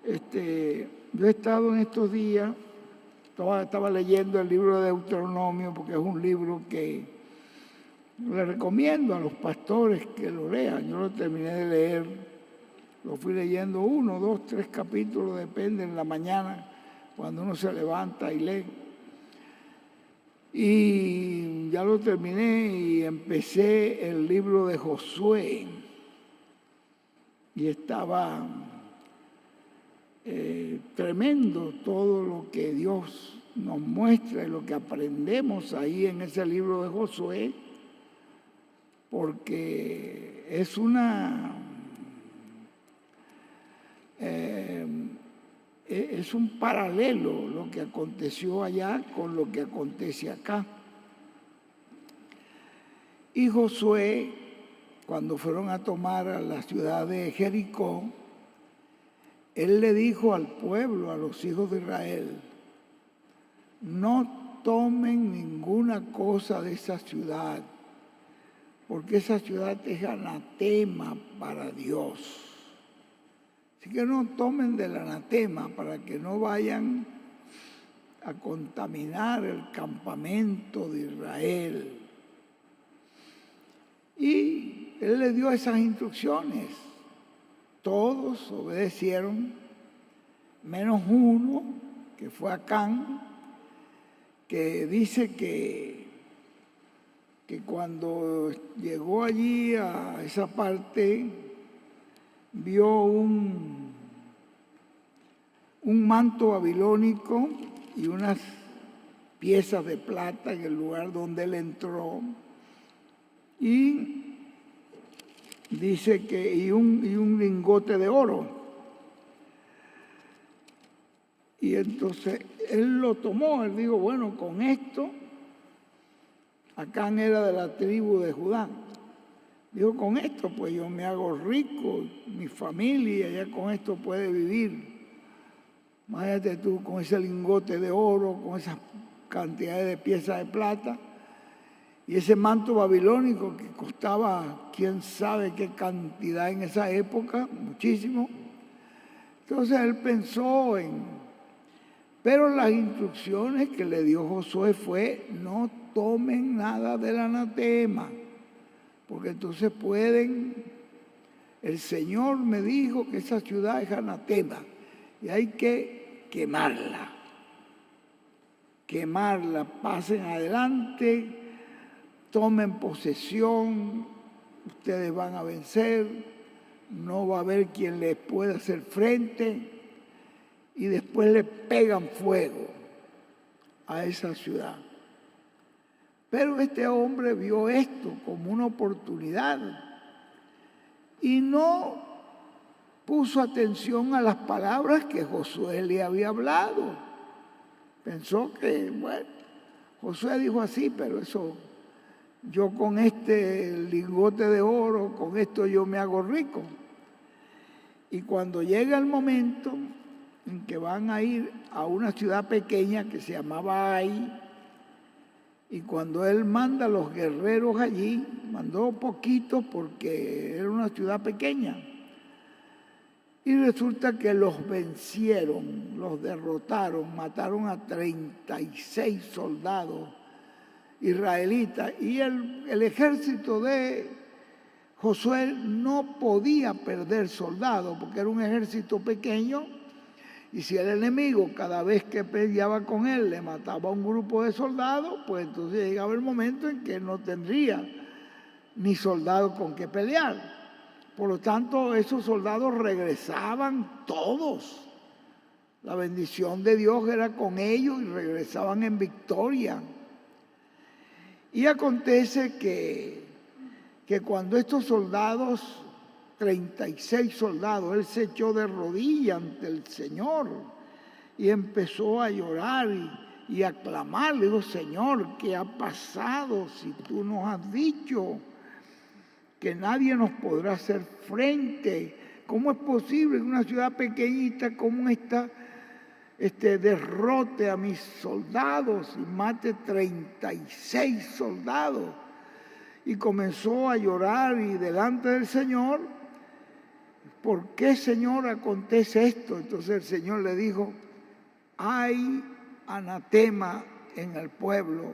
Yo he estado en estos días, estaba leyendo el libro de Deuteronomio, porque es un libro que le recomiendo a los pastores que lo lean. Yo lo terminé de leer, lo fui leyendo 1, 2, 3 capítulos, depende, en la mañana, cuando uno se levanta y lee. Y ya lo terminé y empecé el libro de Josué. Y estaba tremendo todo lo que Dios nos muestra y lo que aprendemos ahí en ese libro de Josué, porque es un paralelo lo que aconteció allá con lo que acontece acá. Y Josué, cuando fueron a tomar a la ciudad de Jericó, él le dijo al pueblo, a los hijos de Israel: no tomen ninguna cosa de esa ciudad, porque esa ciudad es anatema para Dios. Así que no tomen del anatema para que no vayan a contaminar el campamento de Israel. Y él le dio esas instrucciones. Todos obedecieron, menos uno, que fue Acán, que dice que cuando llegó allí a esa parte, vio un manto babilónico y unas piezas de plata en el lugar donde él entró, y dice que y un lingote de oro. Y entonces él lo tomó, él dijo: bueno, con esto, Acán era de la tribu de Judá, dijo: con esto pues yo me hago rico, mi familia ya con esto puede vivir. Imagínate tú, con ese lingote de oro, con esas cantidades de piezas de plata, y ese manto babilónico que costaba quién sabe qué cantidad en esa época, muchísimo. Entonces él pensó pero las instrucciones que le dio Josué fue: no tomen nada del anatema, porque entonces el Señor me dijo que esa ciudad es anatema y hay que quemarla. Pasen adelante, tomen posesión, ustedes van a vencer, no va a haber quien les pueda hacer frente, y después le pegan fuego a esa ciudad. Pero este hombre vio esto como una oportunidad y no puso atención a las palabras que Josué le había hablado. Pensó que, bueno, Josué dijo así, pero eso, yo con este lingote de oro, con esto yo me hago rico. Y cuando llega el momento en que van a ir a una ciudad pequeña que se llamaba Ai, y cuando él manda a los guerreros allí, mandó poquitos porque era una ciudad pequeña, y resulta que los vencieron, los derrotaron, mataron a 36 soldados israelitas, y el ejército de Josué no podía perder soldados porque era un ejército pequeño. Y si el enemigo, cada vez que peleaba con él, le mataba a un grupo de soldados, pues entonces llegaba el momento en que no tendría ni soldados con que pelear. Por lo tanto, esos soldados regresaban todos. La bendición de Dios era con ellos y regresaban en victoria. Y acontece que cuando estos soldados, 36 soldados, él se echó de rodillas ante el Señor y empezó a llorar y a clamar. Le dijo: Señor, ¿qué ha pasado si tú nos has dicho que nadie nos podrá hacer frente? ¿Cómo es posible que una ciudad pequeñita como esta derrote a mis soldados y mate 36 soldados? Y comenzó a llorar y delante del Señor, ¿por qué, Señor, acontece esto? Entonces el Señor le dijo, hay anatema en el pueblo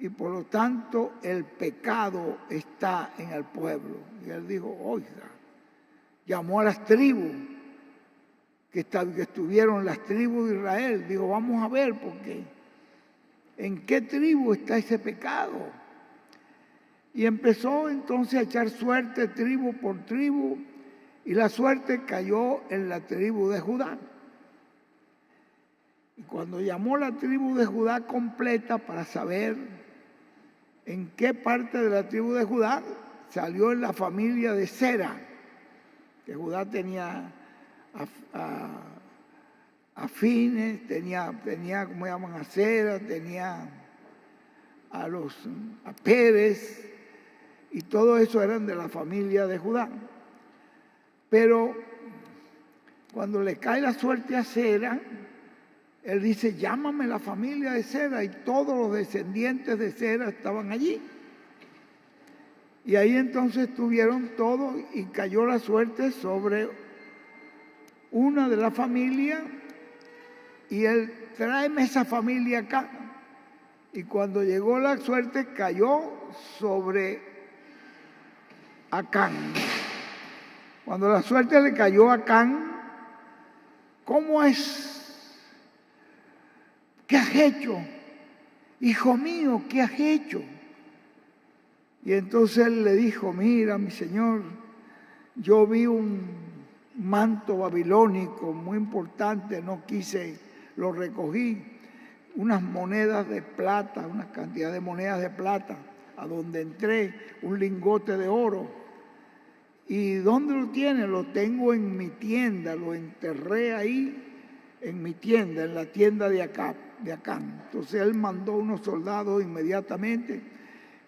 y por lo tanto el pecado está en el pueblo. Y él dijo, oiga, llamó a las tribus que estuvieron las tribus de Israel. Digo, vamos a ver, porque ¿en qué tribu está ese pecado? Y empezó entonces a echar suerte tribu por tribu, y la suerte cayó en la tribu de Judá. Y cuando llamó la tribu de Judá completa para saber en qué parte de la tribu de Judá, salió en la familia de Sera, que Judá tenía afines, tenía, ¿cómo llaman? A Sera, tenía a Pérez, y todo eso eran de la familia de Judá. Pero cuando le cae la suerte a Sera, él dice, llámame la familia de Sera, y todos los descendientes de Sera estaban allí. Y ahí entonces estuvieron todos y cayó la suerte sobre una de la familia, y él, tráeme esa familia acá. Y cuando llegó la suerte cayó sobre Acán. Cuando la suerte le cayó a Acán, ¿cómo es? ¿Qué has hecho? Hijo mío, ¿qué has hecho? Y entonces él le dijo, mira, mi señor, yo vi un manto babilónico muy importante, no quise, lo recogí, unas monedas de plata, una cantidad de monedas de plata, a donde entré, un lingote de oro. ¿Y dónde lo tiene? Lo tengo en mi tienda, lo enterré ahí en mi tienda, en la tienda de Acán. Entonces él mandó unos soldados inmediatamente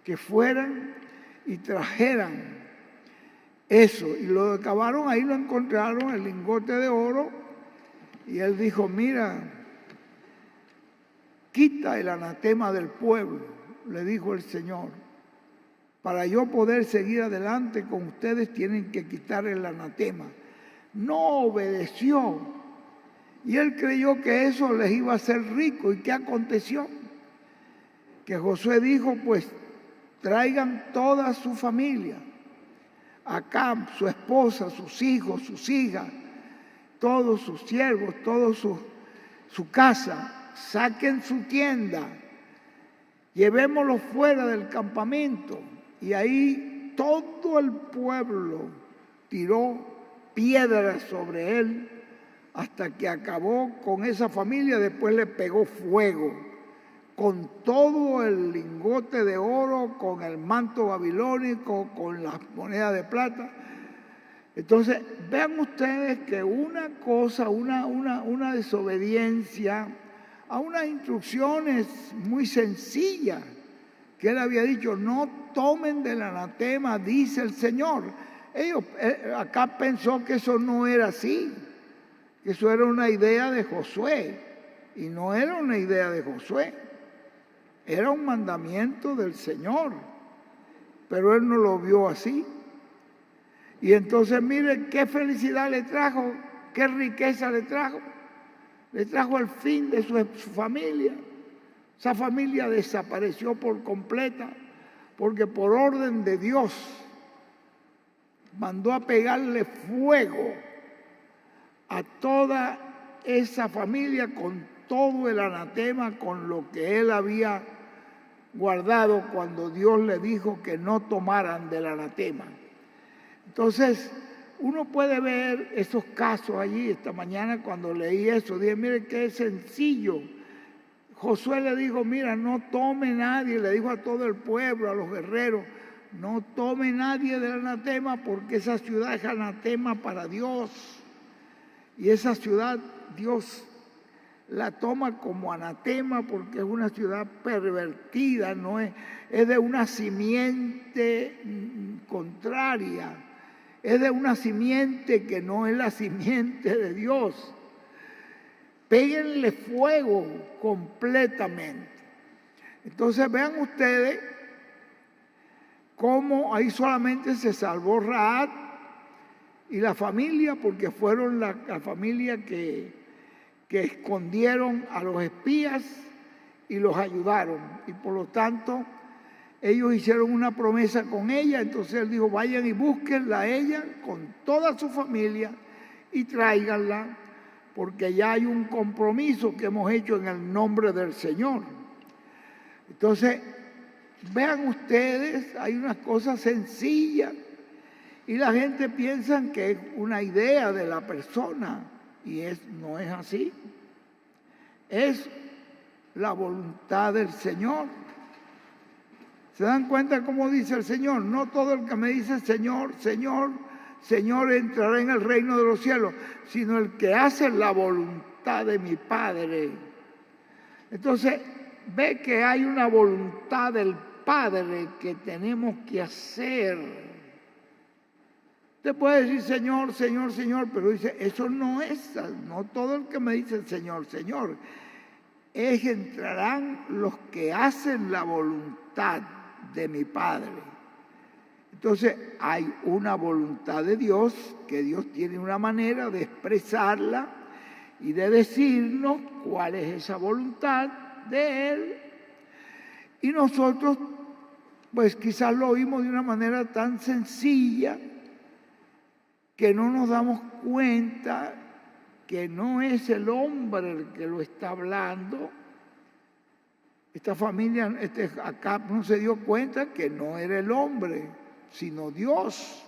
que fueran y trajeran eso. Y lo acabaron, ahí lo encontraron, el lingote de oro. Y él dijo, mira, quita el anatema del pueblo, le dijo el Señor. Para yo poder seguir adelante con ustedes tienen que quitar el anatema. No obedeció. Y él creyó que eso les iba a hacer rico. ¿Y qué aconteció? Que Josué dijo, pues traigan toda su familia, Acán, su esposa, sus hijos, sus hijas, todos sus siervos, toda su casa, saquen su tienda, llevémoslo fuera del campamento. Y ahí todo el pueblo tiró piedras sobre él hasta que acabó con esa familia. Después le pegó fuego con todo el lingote de oro, con el manto babilónico, con las monedas de plata. Entonces, vean ustedes que una cosa, una desobediencia a unas instrucciones muy sencillas que él había dicho, no tomen del anatema, dice el Señor. Ellos acá pensó que eso no era así, que eso era una idea de Josué, y no era una idea de Josué, era un mandamiento del Señor, pero él no lo vio así. Y entonces miren qué felicidad le trajo, qué riqueza le trajo el fin de su familia. Esa familia desapareció por completa, porque por orden de Dios mandó a pegarle fuego a toda esa familia con todo el anatema, con lo que él había guardado cuando Dios le dijo que no tomaran del anatema. Entonces, uno puede ver esos casos allí. Esta mañana cuando leí eso, dije, mire qué sencillo. Josué le dijo, mira, no tome nadie, le dijo a todo el pueblo, a los guerreros, no tome nadie del anatema porque esa ciudad es anatema para Dios. Y esa ciudad Dios la toma como anatema porque es una ciudad pervertida, no es de una simiente contraria, es de una simiente que no es la simiente de Dios. Péguenle fuego completamente. Entonces vean ustedes cómo ahí solamente se salvó Rahab Y la familia, porque fueron la familia que escondieron a los espías y los ayudaron. Y por lo tanto, ellos hicieron una promesa con ella. Entonces él dijo, vayan y búsquenla a ella con toda su familia y tráiganla, porque ya hay un compromiso que hemos hecho en el nombre del Señor. Entonces, vean ustedes, hay unas cosas sencillas y la gente piensa que es una idea de la persona y no es así. Es la voluntad del Señor. ¿Se dan cuenta cómo dice el Señor? No todo el que me dice Señor, Señor, Señor entrará en el reino de los cielos, sino el que hace la voluntad de mi Padre. Entonces, ve que hay una voluntad del Padre que tenemos que hacer. Usted puede decir Señor, Señor, Señor, pero dice, eso no es, no todo el que me dice Señor, Señor. Entrarán los que hacen la voluntad de mi Padre. Entonces, hay una voluntad de Dios, que Dios tiene una manera de expresarla y de decirnos cuál es esa voluntad de Él. Y nosotros, pues quizás lo oímos de una manera tan sencilla que no nos damos cuenta que no es el hombre el que lo está hablando. Esta familia, acá no se dio cuenta que no era el hombre, sino Dios.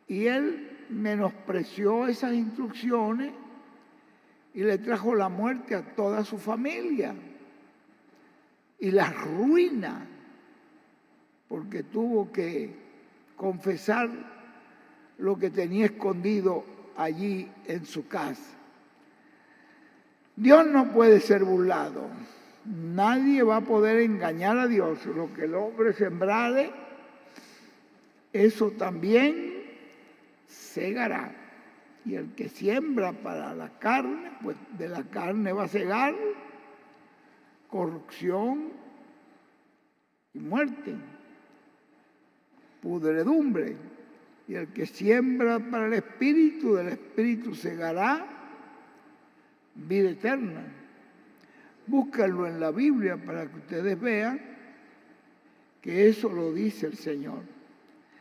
Y él menospreció esas instrucciones y le trajo la muerte a toda su familia y la ruina, porque tuvo que confesar lo que tenía escondido allí en su casa. Dios no puede ser burlado. Nadie va a poder engañar a Dios. Lo que el hombre sembrare, eso también segará. Y el que siembra para la carne, pues de la carne va a segar corrupción y muerte, pudredumbre. Y el que siembra para el Espíritu, del Espíritu segará vida eterna. Búscalo en la Biblia para que ustedes vean que eso lo dice el Señor.